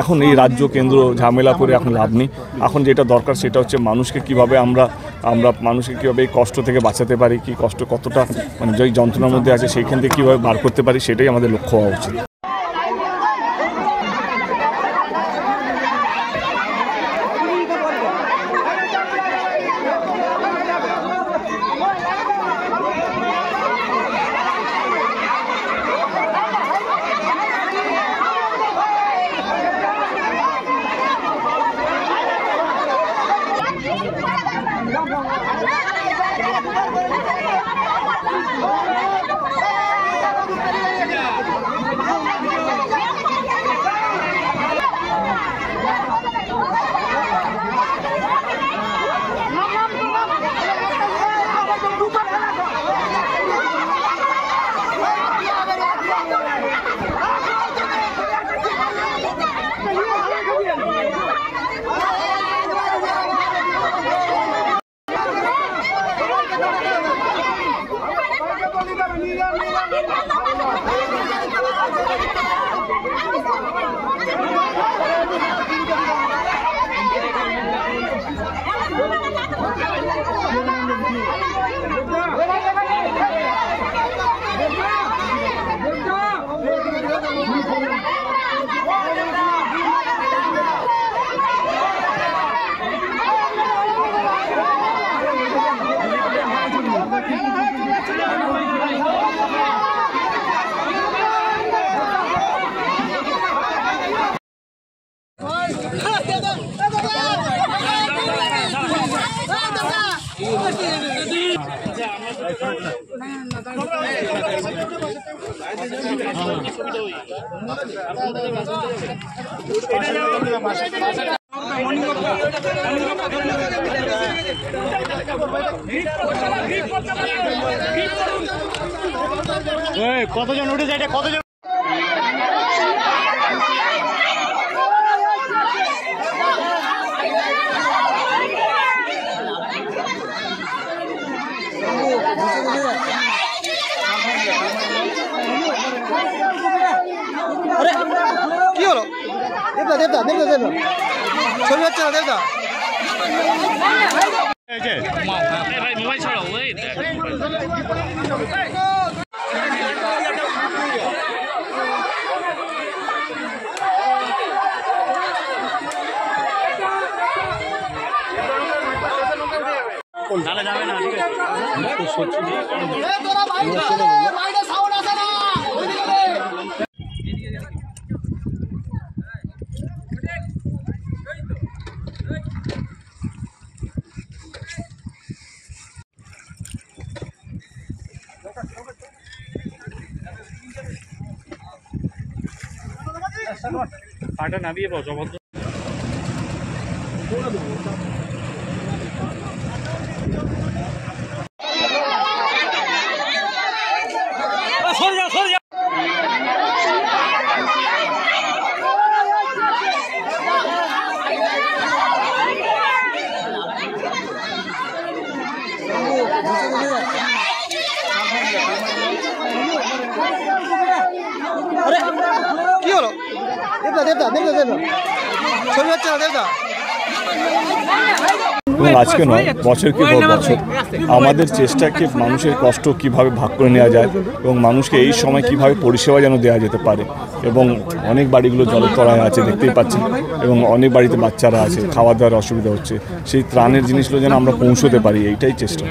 এখন এই রাজ্য কেন্দ্র ঝামেলা করে এখন লাভ নেই। এখন যেটা দরকার সেটা হচ্ছে মানুষকে কিভাবে আমরা মানুষকে কীভাবে এই কষ্ট থেকে বাঁচাতে পারি, কি কষ্ট কতটা মানে যেই যন্ত্রণার মধ্যে আছে সেইখান থেকে কীভাবে বার করতে পারি, সেটাই আমাদের লক্ষ্য হওয়া উচিত। কতজন উঠে যায়, কতজন কি হলো? দেবদা ছবি হচ্ছে না দেবদা। মোবাইল ছাড়াও যাবে না, ঠিক পাটা নামিয়ে বসো। কি হলো? দেবদা ছবি হচ্ছে না দেবদা। এবং আজকে নয়, বছরকে পর বছর আমাদের চেষ্টাকে মানুষের কষ্ট কিভাবে ভাগ করে নেওয়া যায় এবং মানুষকে এই সময় কিভাবে পরিষেবা যেন দেওয়া যেতে পারে। এবং অনেক বাড়িগুলো জলের তলায় আছে, দেখতেই পাচ্ছেন, এবং অনেক বাড়িতে বাচ্চারা আছে, খাওয়া দাওয়ার অসুবিধা হচ্ছে। সেই ত্রাণের জিনিসগুলো যেন আমরা পৌঁছতে পারি, এইটাই চেষ্টা।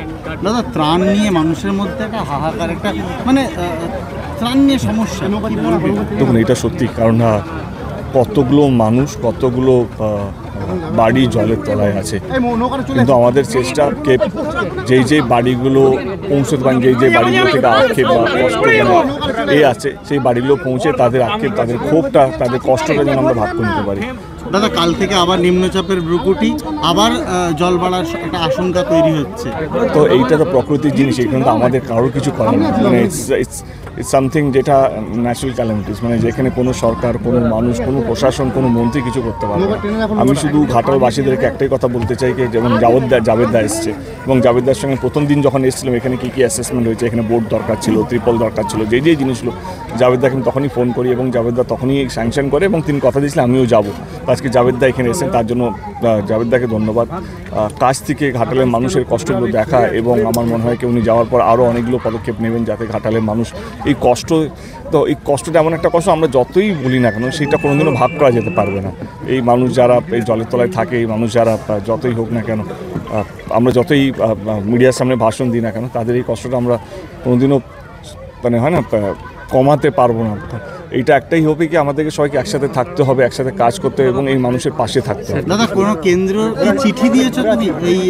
দাদা, ত্রাণ নিয়ে মানুষের মধ্যে একটা হাহাকার, একটা মানে ত্রাণ নিয়ে সমস্যা। দেখুন, এটা সত্যি, কারণ কতগুলো মানুষ, কতগুলো বাড়ি জলের তলায় আছে, কিন্তু আমাদের চেষ্টাকে যেই বাড়িগুলো পৌঁছতে পারেন, যেই বাড়িগুলো থেকে আক্ষেপ বা কষ্ট আছে, সেই বাড়িগুলো পৌঁছে তাদের আক্ষেপ, তাদের ক্ষোভটা, তাদের কষ্টটা যেন আমরা ভাগ করে নিতে পারি। দাদা, কাল থেকে আবার নিম্নচাপের ভ্রুকুটি, আবার জল বাড়ার একটা আশঙ্কা তৈরি হচ্ছে। তো এইটা তো প্রকৃতির জিনিস, এখানে তো আমাদের কারোর কিছু করার নেই। মানে ইটস সামথিং যেটা ন্যাচারাল ক্যালামিটিস, মানে যেখানে কোনো সরকার, কোনো মানুষ, কোনো প্রশাসন, কোনো মন্ত্রী কিছু করতে পারবে না। আমি শুধু ঘাটালবাসীদেরকে একটাই কথা বলতে চাই যে যেমন জাভেদদা এসছে, এবং জাভেদদার সঙ্গে প্রথম দিন যখন এসেছিলাম এখানে কী কী অ্যাসেসমেন্ট হয়েছে, এখানে বোর্ড দরকার ছিল, ত্রিপল দরকার ছিল, যে জিনিসগুলো জাভেদদাকে আমি তখনই ফোন করি এবং জাভেদদা তখনই স্যাংশন করে, এবং তিনি কথা দিয়েছিলেন আমিও যাবো। আজকে জাভেদদা এখানে এসেছেন, তার জন্য জাভেদদাকে ধন্যবাদ। কাছ থেকে ঘাটালের মানুষের কষ্টগুলো দেখা, এবং আমার মনে হয় কি উনি যাওয়ার পর আরও অনেকগুলো পদক্ষেপ নেবেন যাতে ঘাটালের মানুষ এই কষ্ট, তো এই কষ্টটা এমন একটা কষ্ট আমরা যতই বলি না কেন সেটা কোনোদিনও ভাগ করা যেতে পারবে না। এই মানুষ যারা এই জলের তলায় থাকে, এই মানুষ যারা যতই হোক না কেন, আমরা যতই মিডিয়ার সামনে ভাষণ দিই না কেন, তাদের এই কষ্টটা আমরা কোনোদিনও মানে হয় না কমাতে পারবো না। এইটা একটাই হবে কি আমাদেরকে সবাইকে একসাথে থাকতে হবে, একসাথে কাজ করতে হবে এবং এই মানুষের পাশে থাকতে হবে। দাদা, কোনো কেন্দ্র চিঠি দিয়েছো তুমি এই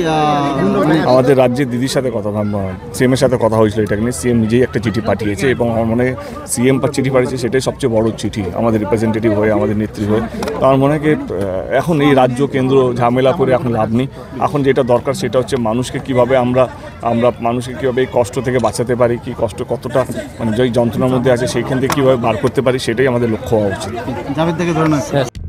আমাদের রাজ্যের দিদির সাথে কথা, সিএমের সাথে কথা হয়েছিল এটাকে নিয়ে। সিএম নিজেই একটা চিঠি পাঠিয়েছে এবং আমার মনে হয় সিএম চিঠি পাঠিয়েছে সেটাই সবচেয়ে বড় চিঠি আমাদের রিপ্রেজেন্টেটিভ হয়ে, আমাদের নেত্রী হয়ে। তো আমার মনে হয় কি এখন এই রাজ্য কেন্দ্র ঝামেলা করে এখন লাভ নেই। এখন যেটা দরকার সেটা হচ্ছে মানুষকে কীভাবে আমরা মানুষকে কীভাবে এই কষ্ট থেকে বাঁচাতে পারি, কি কষ্ট কতটা মানে যেই যন্ত্রণার মধ্যে আছে সেইখান থেকে কীভাবে বার করতে পারি, সেটাই আমাদের লক্ষ্য হওয়া উচিত। জাভেদ থেকে ধন্যবাদ।